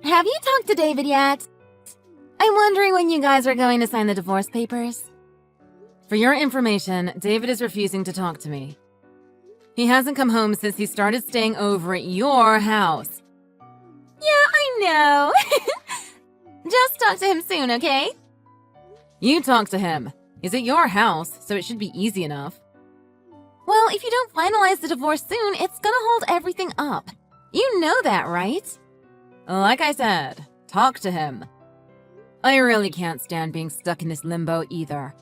Have you talked to David yet? I'm wondering when you guys are going to sign the divorce papers. For your information, David is refusing to talk to me. He hasn't come home since he started staying over at your house. Yeah, I know. Just talk to him soon, okay? You talk to him. He's at your house, so it should be easy enough. Well, if you don't finalize the divorce soon, it's gonna hold everything up. You know that, right? Like I said, talk to him. I really can't stand being stuck in this limbo either.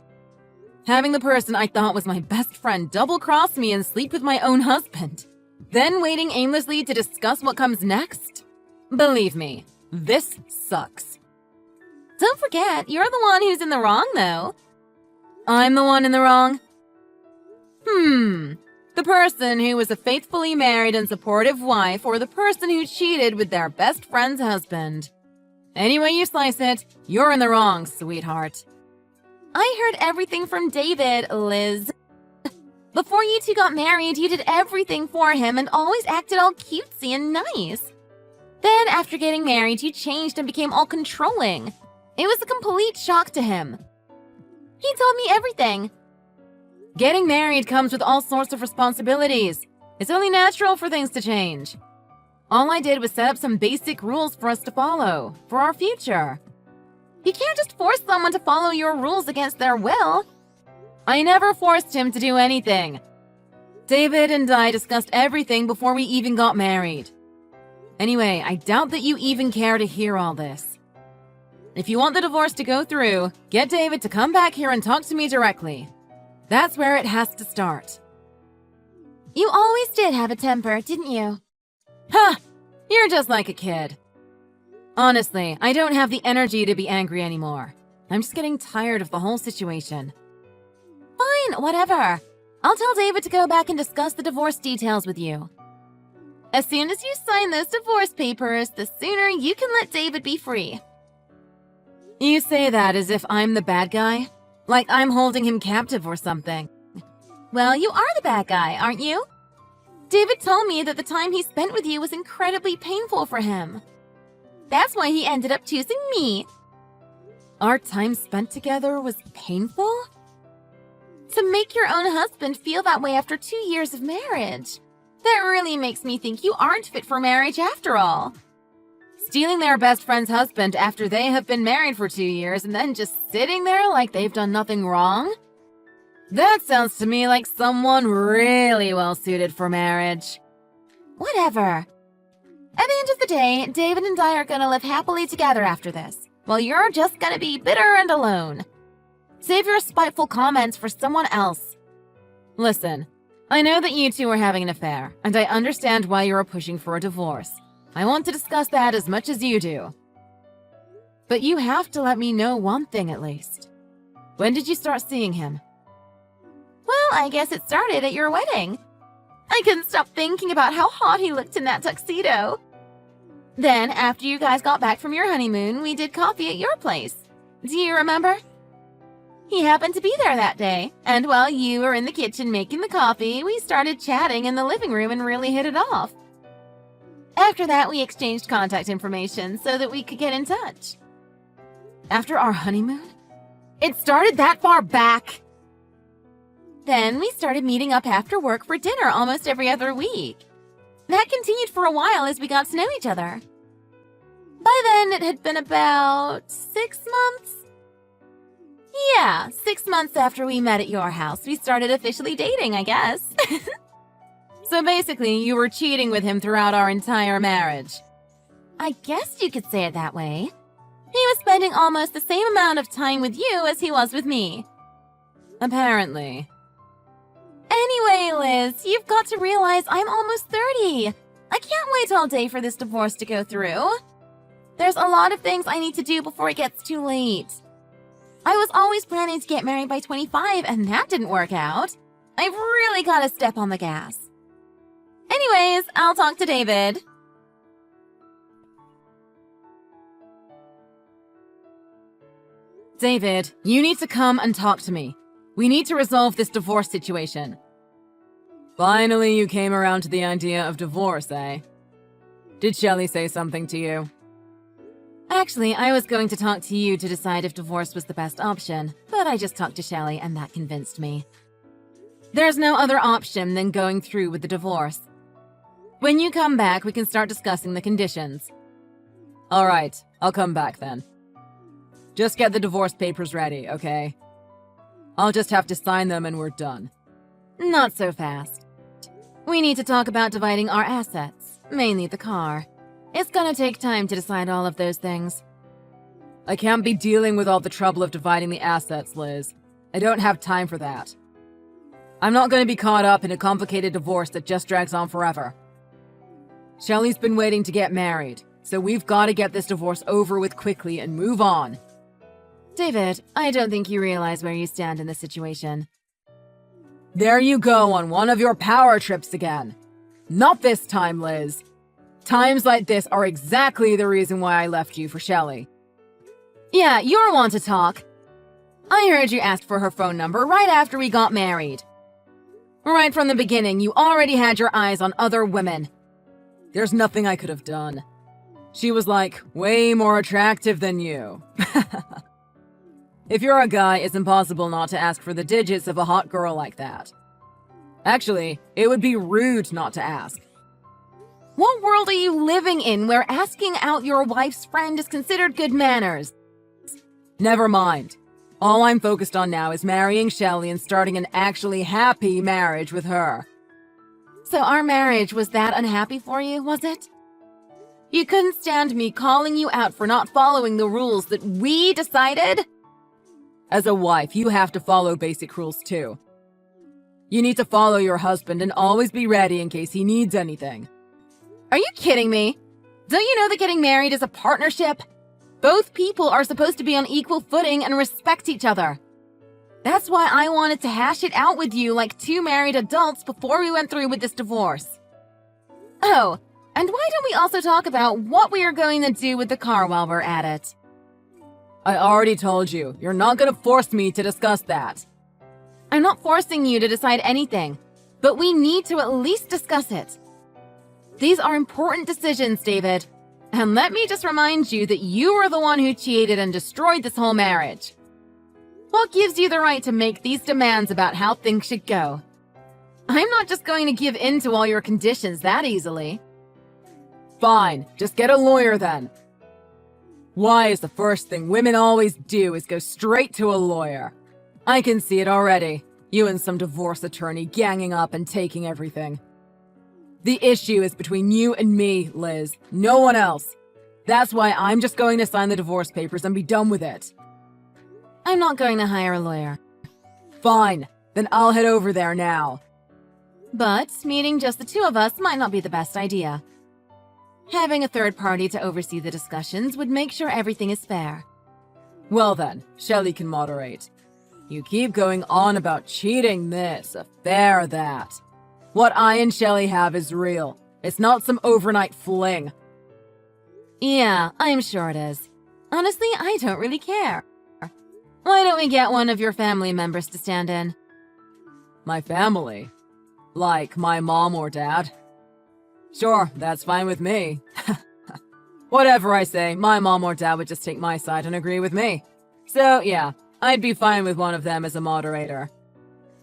Having the person I thought was my best friend double-cross me and sleep with my own husband. Then waiting aimlessly to discuss what comes next? Believe me, this sucks. Don't forget, you're the one who's in the wrong, though. I'm the one in the wrong? The person who was a faithfully married and supportive wife, or the person who cheated with their best friend's husband. Any way you slice it, you're in the wrong, sweetheart. I heard everything from David, Liz. Before you two got married, you did everything for him and always acted all cutesy and nice. Then, after getting married, you changed and became all controlling. It was a complete shock to him. He told me everything. Getting married comes with all sorts of responsibilities. It's only natural for things to change. All I did was set up some basic rules for us to follow, for our future. You can't just force someone to follow your rules against their will. I never forced him to do anything. David and I discussed everything before we even got married. Anyway, I doubt that you even care to hear all this. If you want the divorce to go through, get David to come back here and talk to me directly. That's where it has to start. You always did have a temper, didn't you? Ha! You're just like a kid. Honestly, I don't have the energy to be angry anymore. I'm just getting tired of the whole situation. Fine, whatever. I'll tell David to go back and discuss the divorce details with you. As soon as you sign those divorce papers, the sooner you can let David be free. You say that as if I'm the bad guy? Like I'm holding him captive or something. Well, you are the bad guy, aren't you? David told me that the time he spent with you was incredibly painful for him. That's why he ended up choosing me. Our time spent together was painful? To make your own husband feel that way after 2 years of marriage. That really makes me think you aren't fit for marriage after all. Stealing their best friend's husband after they have been married for 2 years and then just sitting there like they've done nothing wrong? That sounds to me like someone really well suited for marriage. Whatever. At the end of the day, David and I are gonna live happily together after this, while you're just gonna be bitter and alone. Save your spiteful comments for someone else. Listen, I know that you two are having an affair, and I understand why you are pushing for a divorce. I want to discuss that as much as you do. But you have to let me know one thing at least. When did you start seeing him? Well, I guess it started at your wedding. I couldn't stop thinking about how hot he looked in that tuxedo. Then, after you guys got back from your honeymoon, we did coffee at your place. Do you remember? He happened to be there that day, and while you were in the kitchen making the coffee, we started chatting in the living room and really hit it off. After that, we exchanged contact information so that we could get in touch. After our honeymoon? It started that far back? Then we started meeting up after work for dinner almost every other week. That continued for a while as we got to know each other. By then, it had been about 6 months. Yeah, 6 months after we met at your house, we started officially dating, I guess. So basically, you were cheating with him throughout our entire marriage. I guess you could say it that way. He was spending almost the same amount of time with you as he was with me. Apparently. Anyway, Liz, you've got to realize I'm almost 30. I can't wait all day for this divorce to go through. There's a lot of things I need to do before it gets too late. I was always planning to get married by 25, and that didn't work out. I've really got to step on the gas. Anyways, I'll talk to David. David, you need to come and talk to me. We need to resolve this divorce situation. Finally, you came around to the idea of divorce, eh? Did Shelley say something to you? Actually, I was going to talk to you to decide if divorce was the best option, but I just talked to Shelly and that convinced me. There's no other option than going through with the divorce. When you come back, we can start discussing the conditions. All right, I'll come back then. Just get the divorce papers ready, okay? I'll just have to sign them and we're done. Not so fast. We need to talk about dividing our assets, mainly the car. It's gonna take time to decide all of those things. I can't be dealing with all the trouble of dividing the assets, Liz. I don't have time for that. I'm not gonna be caught up in a complicated divorce that just drags on forever. Shelly's been waiting to get married, so we've got to get this divorce over with quickly and move on. David, I don't think you realize where you stand in this situation. There you go on one of your power trips again. Not this time, Liz. Times like this are exactly the reason why I left you for Shelly. Yeah, you're one to talk. I heard you asked for her phone number right after we got married. Right from the beginning, you already had your eyes on other women. There's nothing I could have done. She was like, way more attractive than you. If you're a guy, it's impossible not to ask for the digits of a hot girl like that. Actually, it would be rude not to ask. What world are you living in where asking out your wife's friend is considered good manners? Never mind. All I'm focused on now is marrying Shelly and starting an actually happy marriage with her. So our marriage was that unhappy for you, was it? You couldn't stand me calling you out for not following the rules that we decided? As a wife, you have to follow basic rules too. You need to follow your husband and always be ready in case he needs anything. Are you kidding me? Don't you know that getting married is a partnership? Both people are supposed to be on equal footing and respect each other. That's why I wanted to hash it out with you like two married adults before we went through with this divorce. Oh, and why don't we also talk about what we are going to do with the car while we're at it? I already told you, you're not going to force me to discuss that. I'm not forcing you to decide anything, but we need to at least discuss it. These are important decisions, David. And let me just remind you that you were the one who cheated and destroyed this whole marriage. What gives you the right to make these demands about how things should go? I'm not just going to give in to all your conditions that easily. Fine, just get a lawyer then. Why is the first thing women always do is go straight to a lawyer? I can see it already. You and some divorce attorney ganging up and taking everything. The issue is between you and me, Liz. No one else. That's why I'm just going to sign the divorce papers and be done with it. I'm not going to hire a lawyer. Fine, then I'll head over there now. But meeting just the two of us might not be the best idea. Having a third party to oversee the discussions would make sure everything is fair. Well then, Shelly can moderate. You keep going on about cheating this, affair that. What I and Shelly have is real. It's not some overnight fling. Yeah, I'm sure it is. Honestly, I don't really care. Why don't we get one of your family members to stand in? My family? Like my mom or dad? Sure, that's fine with me. Whatever I say, my mom or dad would just take my side and agree with me. So yeah, I'd be fine with one of them as a moderator.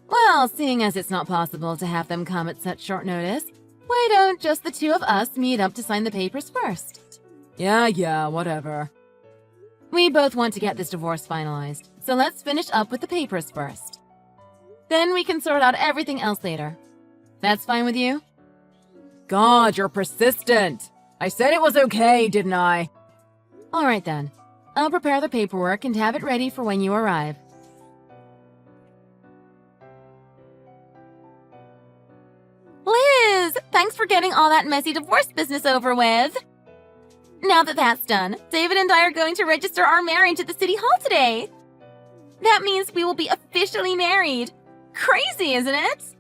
Well, seeing as it's not possible to have them come at such short notice, why don't just the two of us meet up to sign the papers first? Yeah, whatever. We both want to get this divorce finalized, so let's finish up with the papers first. Then we can sort out everything else later. That's fine with you? God, you're persistent. I said it was okay, didn't I? All right then. I'll prepare the paperwork and have it ready for when you arrive. Liz, thanks for getting all that messy divorce business over with. Now that that's done, David and I are going to register our marriage at the city hall today. That means we will be officially married. Crazy, isn't it?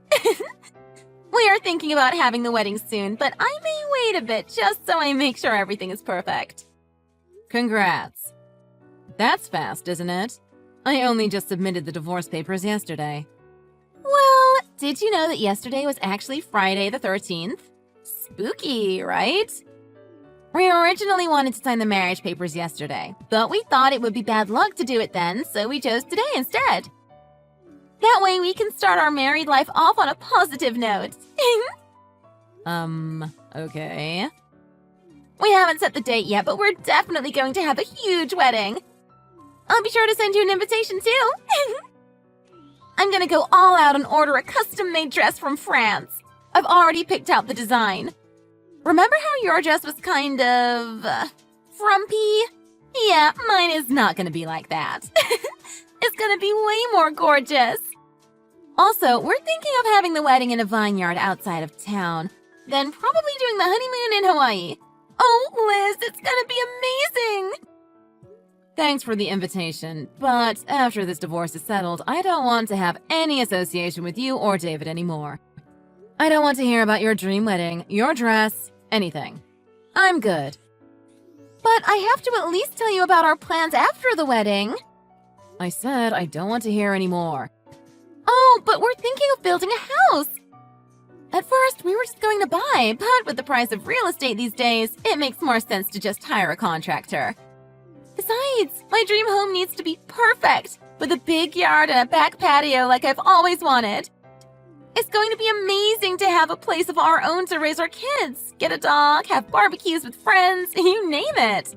We are thinking about having the wedding soon, but I may wait a bit just so I make sure everything is perfect. Congrats. That's fast, isn't it? I only just submitted the divorce papers yesterday. Well, did you know that yesterday was actually Friday the 13th? Spooky, right? We originally wanted to sign the marriage papers yesterday, but we thought it would be bad luck to do it then, so we chose today instead. That way we can start our married life off on a positive note. Okay. We haven't set the date yet, but we're definitely going to have a huge wedding. I'll be sure to send you an invitation too. I'm gonna go all out and order a custom-made dress from France. I've already picked out the design. Remember how your dress was kind of... frumpy? Yeah, mine is not gonna be like that. It's gonna be way more gorgeous. Also, we're thinking of having the wedding in a vineyard outside of town, then probably doing the honeymoon in Hawaii. Oh, Liz, it's gonna be amazing! Thanks for the invitation, but after this divorce is settled, I don't want to have any association with you or David anymore. I don't want to hear about your dream wedding, your dress, anything. I'm good. But I have to at least tell you about our plans after the wedding. I said I don't want to hear anymore. Oh, but we're thinking of building a house. At first, we were just going to buy, but with the price of real estate these days, it makes more sense to just hire a contractor. Besides, my dream home needs to be perfect, with a big yard and a back patio like I've always wanted. It's going to be amazing to have a place of our own to raise our kids, get a dog, have barbecues with friends, you name it.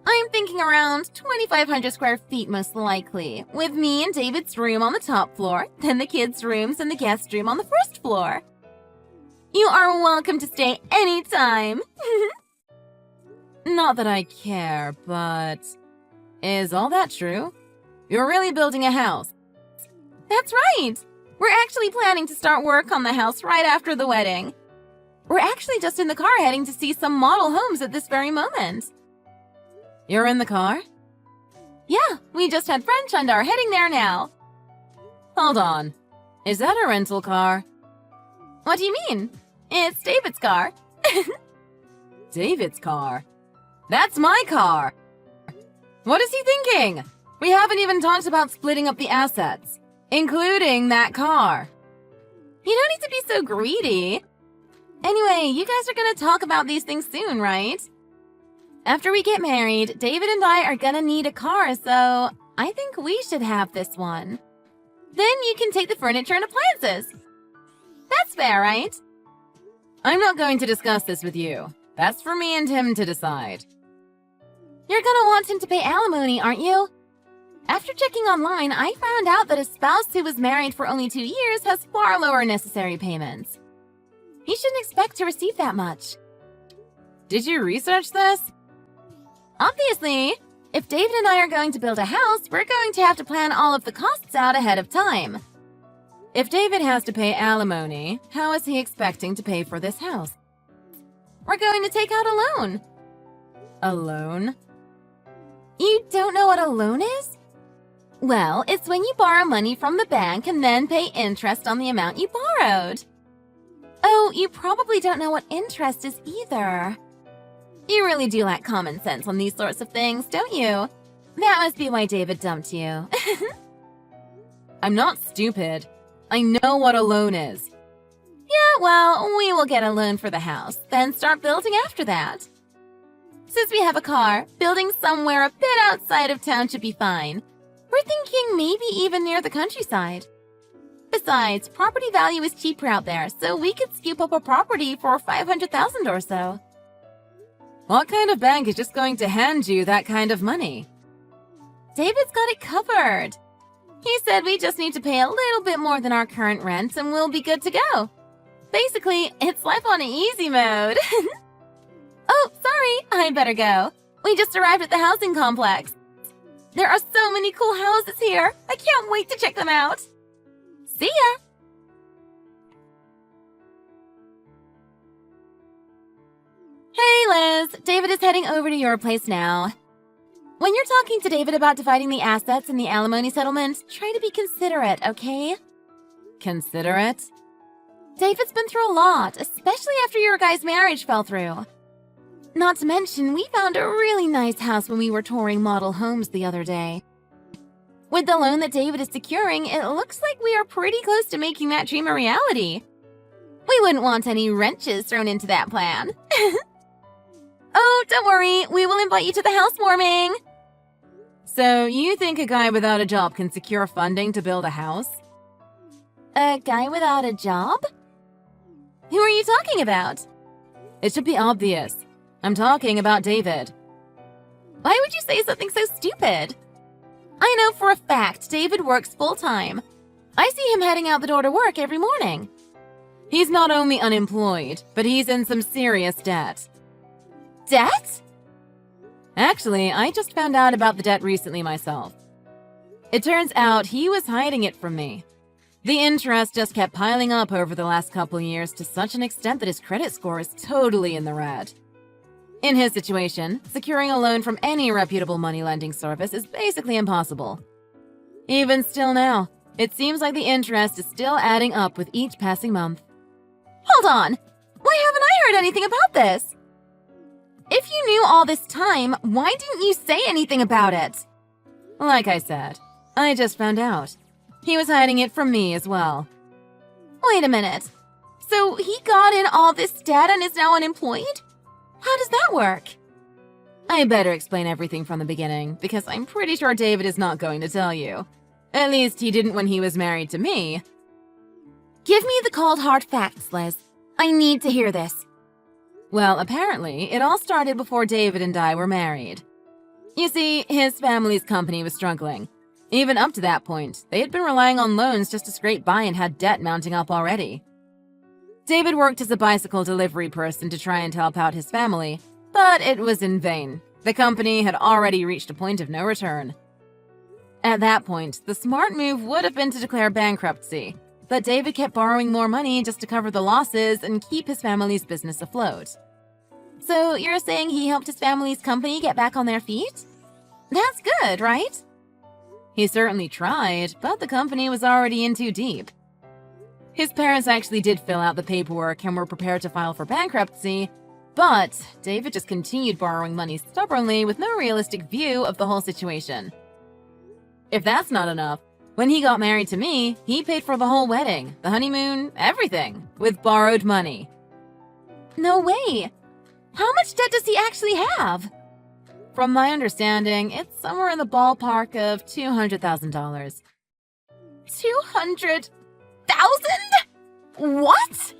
I'm thinking around 2,500 square feet most likely, with me and David's room on the top floor, then the kids' rooms and the guest room on the first floor. You are welcome to stay anytime. Not that I care, but... is all that true? You're really building a house? That's right! We're actually planning to start work on the house right after the wedding. We're actually just in the car heading to see some model homes at this very moment. You're in the car? Yeah, we just had French and are heading there now. Hold on. Is that a rental car? What do you mean? It's David's car. David's car? That's my car! What is he thinking? We haven't even talked about splitting up the assets, including that car. You don't need to be so greedy. Anyway, you guys are gonna talk about these things soon, right? After we get married, David and I are gonna need a car, so I think we should have this one. Then you can take the furniture and appliances. That's fair, right? I'm not going to discuss this with you. That's for me and him to decide. You're gonna want him to pay alimony, aren't you? After checking online, I found out that a spouse who was married for only 2 years has far lower necessary payments. He shouldn't expect to receive that much. Did you research this? Obviously, if David and I are going to build a house, we're going to have to plan all of the costs out ahead of time. If David has to pay alimony, how is he expecting to pay for this house? We're going to take out a loan. A loan? You don't know what a loan is? Well, it's when you borrow money from the bank and then pay interest on the amount you borrowed. Oh, you probably don't know what interest is either. You really do lack common sense on these sorts of things, don't you? That must be why David dumped you. I'm not stupid. I know what a loan is. Yeah, well, we will get a loan for the house, then start building after that. Since we have a car, building somewhere a bit outside of town should be fine. We're thinking maybe even near the countryside. Besides, property value is cheaper out there, so we could scoop up a property for $500,000 or so. What kind of bank is just going to hand you that kind of money? David's got it covered. He said we just need to pay a little bit more than our current rent and we'll be good to go. Basically, it's life on easy mode. Oh, sorry, I better go. We just arrived at the housing complex. There are so many cool houses here. I can't wait to check them out. See ya! Hey, Liz. David is heading over to your place now. When you're talking to David about dividing the assets in the alimony settlement, try to be considerate, okay? Considerate? David's been through a lot, especially after your guys' marriage fell through. Not to mention, we found a really nice house when we were touring model homes the other day. With the loan that David is securing, it looks like we are pretty close to making that dream a reality. We wouldn't want any wrenches thrown into that plan. Oh, don't worry, we will invite you to the housewarming. So, you think a guy without a job can secure funding to build a house? A guy without a job? Who are you talking about? It should be obvious. I'm talking about David. Why would you say something so stupid? I know for a fact David works full-time. I see him heading out the door to work every morning. He's not only unemployed, but he's in some serious debt. Debt? Actually, I just found out about the debt recently myself. It turns out he was hiding it from me. The interest just kept piling up over the last couple years to such an extent that his credit score is totally in the red. In his situation, securing a loan from any reputable money lending service is basically impossible. Even still now, it seems like the interest is still adding up with each passing month. Hold on! Why haven't I heard anything about this? If you knew all this time, why didn't you say anything about it? Like I said, I just found out. He was hiding it from me as well. Wait a minute. So he got in all this debt and is now unemployed? How does that work? I better explain everything from the beginning, because I'm pretty sure David is not going to tell you. At least he didn't when he was married to me. Give me the cold hard facts, Liz. I need to hear this. Well, apparently, it all started before David and I were married. You see, his family's company was struggling. Even up to that point, they had been relying on loans just to scrape by and had debt mounting up already. David worked as a bicycle delivery person to try and help out his family, but it was in vain. The company had already reached a point of no return. At that point, the smart move would have been to declare bankruptcy, but David kept borrowing more money just to cover the losses and keep his family's business afloat. So you're saying he helped his family's company get back on their feet? That's good, right? He certainly tried, but the company was already in too deep. His parents actually did fill out the paperwork and were prepared to file for bankruptcy, but David just continued borrowing money stubbornly with no realistic view of the whole situation. If that's not enough, when he got married to me, he paid for the whole wedding, the honeymoon, everything, with borrowed money. No way! How much debt does he actually have? From my understanding, it's somewhere in the ballpark of $200,000. 200,000? What?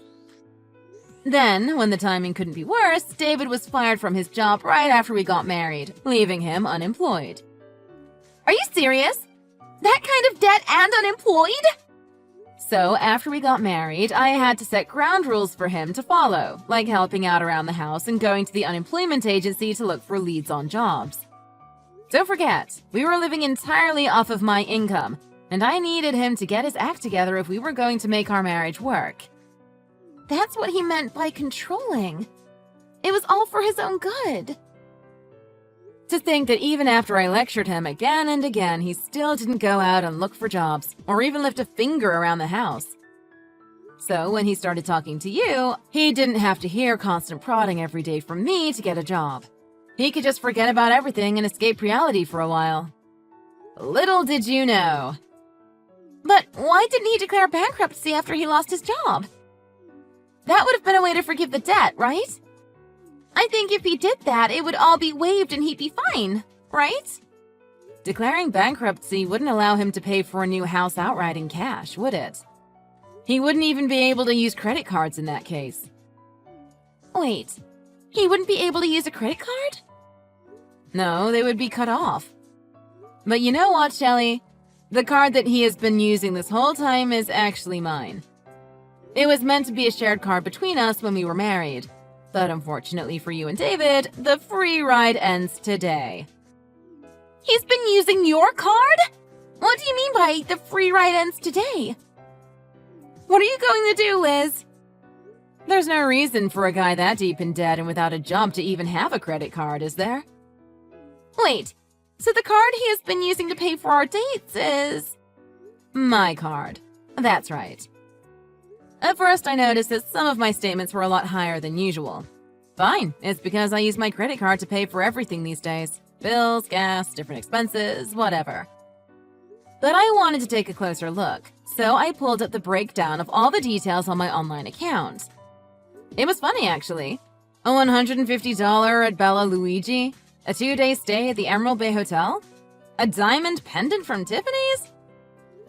Then, when the timing couldn't be worse, David was fired from his job right after we got married, leaving him unemployed. Are you serious? That kind of debt and unemployed? So, after we got married, I had to set ground rules for him to follow, like helping out around the house and going to the unemployment agency to look for leads on jobs. Don't forget, we were living entirely off of my income, and I needed him to get his act together if we were going to make our marriage work. That's what he meant by controlling. It was all for his own good. To think that even after I lectured him again and again, he still didn't go out and look for jobs, or even lift a finger around the house. So when he started talking to you, he didn't have to hear constant prodding every day from me to get a job. He could just forget about everything and escape reality for a while. Little did you know. But why didn't he declare bankruptcy after he lost his job? That would have been a way to forgive the debt, right? I think if he did that, it would all be waived and he'd be fine, right? Declaring bankruptcy wouldn't allow him to pay for a new house outright in cash, would it? He wouldn't even be able to use credit cards in that case. Wait, he wouldn't be able to use a credit card? No, they would be cut off. But you know what, Shelley? The card that he has been using this whole time is actually mine. It was meant to be a shared card between us when we were married. But unfortunately for you and David, the free ride ends today. He's been using your card? What do you mean by the free ride ends today? What are you going to do, Liz? There's no reason for a guy that deep in debt and without a job to even have a credit card, is there? Wait, so the card he has been using to pay for our dates is... My card. That's right. At first, I noticed that some of my statements were a lot higher than usual. Fine, it's because I use my credit card to pay for everything these days. Bills, gas, different expenses, whatever. But I wanted to take a closer look, so I pulled up the breakdown of all the details on my online account. It was funny, actually. A $150 at Bella Luigi? A 2-day stay at the Emerald Bay Hotel? A diamond pendant from Tiffany's?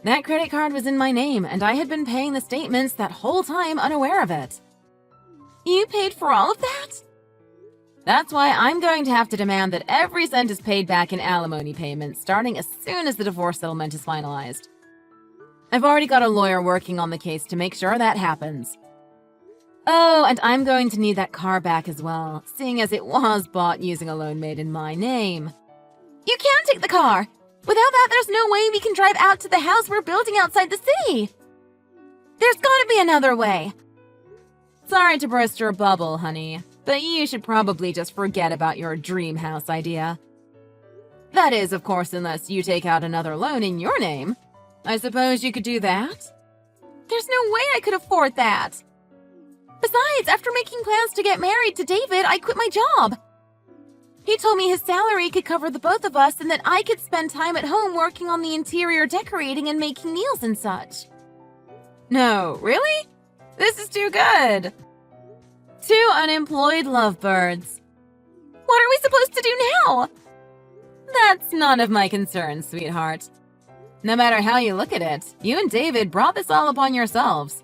That credit card was in my name, and I had been paying the statements that whole time unaware of it. You paid for all of that? That's why I'm going to have to demand that every cent is paid back in alimony payments starting as soon as the divorce settlement is finalized. I've already got a lawyer working on the case to make sure that happens. Oh, and I'm going to need that car back as well, seeing as it was bought using a loan made in my name. You can't take the car! Without that, there's no way we can drive out to the house we're building outside the city! There's gotta be another way! Sorry to burst your bubble, honey, but you should probably just forget about your dream house idea. That is, of course, unless you take out another loan in your name. I suppose you could do that? There's no way I could afford that! Besides, after making plans to get married to David, I quit my job. He told me his salary could cover the both of us and that I could spend time at home working on the interior decorating and making meals and such. No, really? This is too good. 2 unemployed lovebirds. What are we supposed to do now? That's none of my concern, sweetheart. No matter how you look at it, you and David brought this all upon yourselves.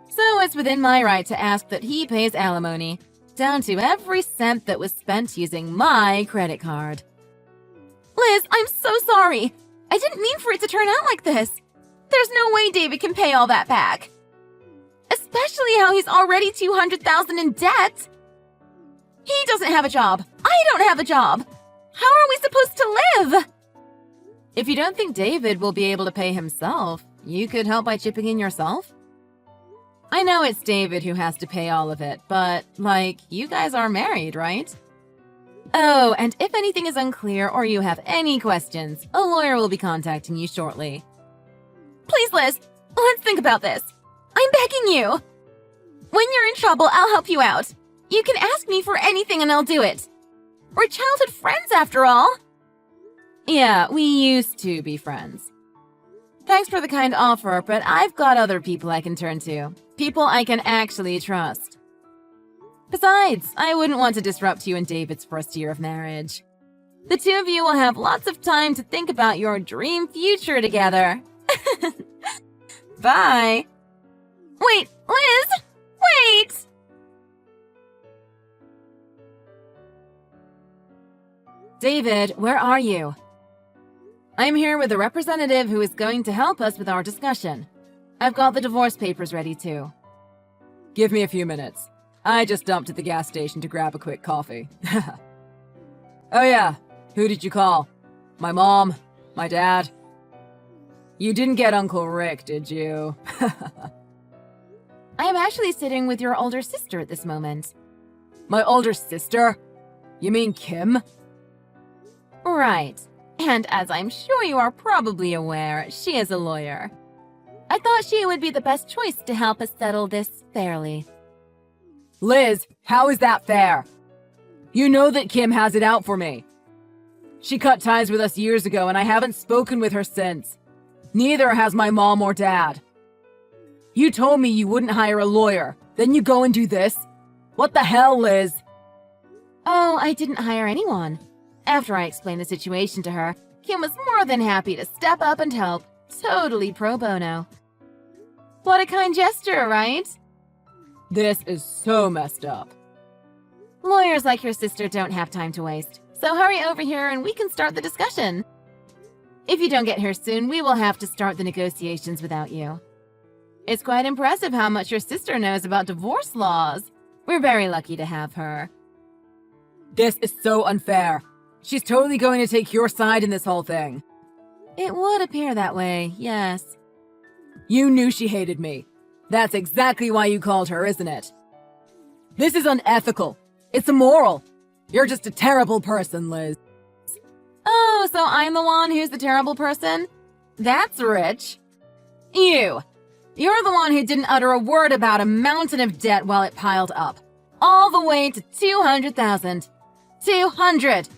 So it's within my right to ask that he pays alimony, down to every cent that was spent using my credit card. Liz, I'm so sorry. I didn't mean for it to turn out like this. There's no way David can pay all that back. Especially how he's already $200,000 in debt. He doesn't have a job. I don't have a job. How are we supposed to live? If you don't think David will be able to pay himself, you could help by chipping in yourself. I know it's David who has to pay all of it, but, you guys are married, right? Oh, and if anything is unclear or you have any questions, a lawyer will be contacting you shortly. Please, Liz, let's think about this. I'm begging you. When you're in trouble, I'll help you out. You can ask me for anything and I'll do it. We're childhood friends, after all. Yeah, we used to be friends. Thanks for the kind offer, but I've got other people I can turn to. People I can actually trust. Besides, I wouldn't want to disrupt you and David's first year of marriage. The 2 of you will have lots of time to think about your dream future together. Bye. Wait, Liz! Wait! David, where are you? I'm here with a representative who is going to help us with our discussion. I've got the divorce papers ready too. Give me a few minutes. I just dumped at the gas station to grab a quick coffee. Oh yeah, who did you call? My mom? My dad? You didn't get Uncle Rick, did you? I am actually sitting with your older sister at this moment. My older sister? You mean Kim? Right. And as I'm sure you are probably aware, she is a lawyer. I thought she would be the best choice to help us settle this fairly. Liz, how is that fair? You know that Kim has it out for me. She cut ties with us years ago and I haven't spoken with her since. Neither has my mom or dad. You told me you wouldn't hire a lawyer, then you go and do this? What the hell, Liz? Oh, I didn't hire anyone. After I explained the situation to her, Kim was more than happy to step up and help. Totally pro bono. What a kind gesture, right? This is so messed up. Lawyers like your sister don't have time to waste, so hurry over here and we can start the discussion. If you don't get here soon, we will have to start the negotiations without you. It's quite impressive how much your sister knows about divorce laws. We're very lucky to have her. This is so unfair. She's totally going to take your side in this whole thing. It would appear that way, yes. You knew she hated me. That's exactly why you called her, isn't it? This is unethical. It's immoral. You're just a terrible person, Liz. Oh, so I'm the one who's the terrible person? That's rich. You. You're the one who didn't utter a word about a mountain of debt while it piled up. All the way to 200,000. 200!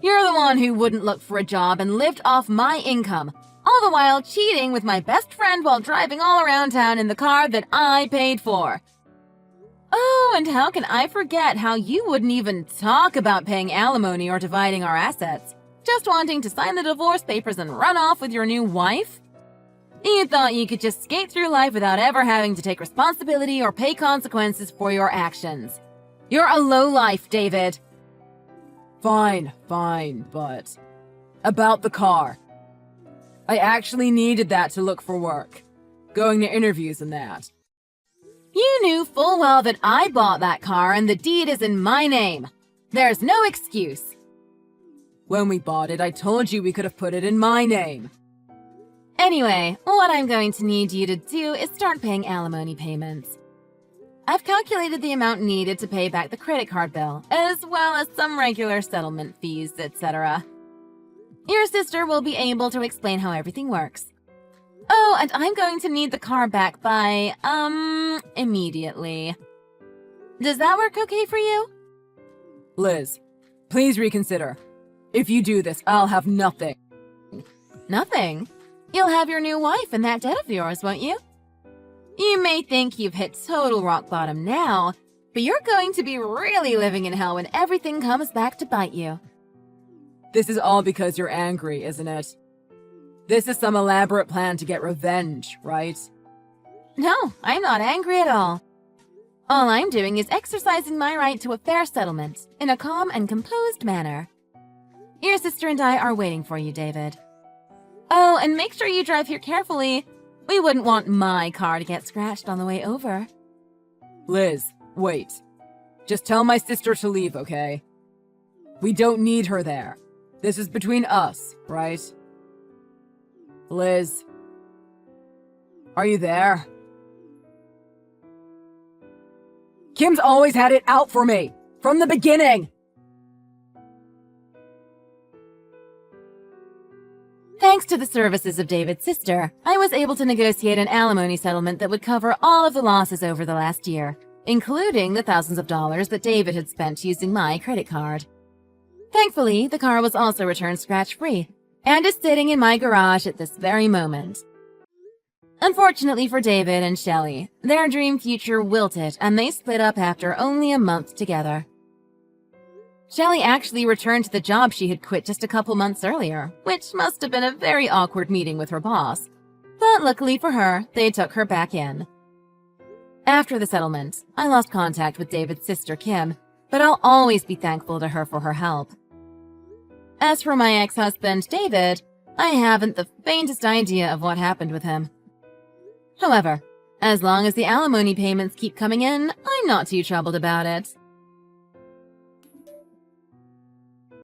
You're the one who wouldn't look for a job and lived off my income, all the while cheating with my best friend while driving all around town in the car that I paid for. Oh, and how can I forget how you wouldn't even talk about paying alimony or dividing our assets, just wanting to sign the divorce papers and run off with your new wife? You thought you could just skate through life without ever having to take responsibility or pay consequences for your actions. You're a lowlife, David. Fine, but about the car. I actually needed that to look for work, going to interviews and that. You knew full well that I bought that car and the deed is in my name. There's no excuse. When we bought it, I told you we could have put it in my name. Anyway, what I'm going to need you to do is start paying alimony payments. I've calculated the amount needed to pay back the credit card bill, as well as some regular settlement fees, etc. Your sister will be able to explain how everything works. Oh, and I'm going to need the car back by, immediately. Does that work okay for you? Liz, please reconsider. If you do this, I'll have nothing. Nothing? You'll have your new wife and that debt of yours, won't you? You may think you've hit total rock bottom now, but you're going to be really living in hell when everything comes back to bite you. This is all because you're angry, isn't it? This is some elaborate plan to get revenge, right? No, I'm not angry at all. All I'm doing is exercising my right to a fair settlement in a calm and composed manner. Your sister and I are waiting for you, David. Oh, and make sure you drive here carefully. We wouldn't want my car to get scratched on the way over. Liz, wait. Just tell my sister to leave, okay? We don't need her there. This is between us, right? Liz, are you there? Kim's always had it out for me, from the beginning! Thanks to the services of David's sister, I was able to negotiate an alimony settlement that would cover all of the losses over the last year, including the thousands of dollars that David had spent using my credit card. Thankfully, the car was also returned scratch-free, and is sitting in my garage at this very moment. Unfortunately for David and Shelley, their dream future wilted and they split up after only a month together. Shelley actually returned to the job she had quit just a couple months earlier, which must have been a very awkward meeting with her boss. But luckily for her, they took her back in. After the settlement, I lost contact with David's sister Kim, but I'll always be thankful to her for her help. As for my ex-husband, David, I haven't the faintest idea of what happened with him. However, as long as the alimony payments keep coming in, I'm not too troubled about it.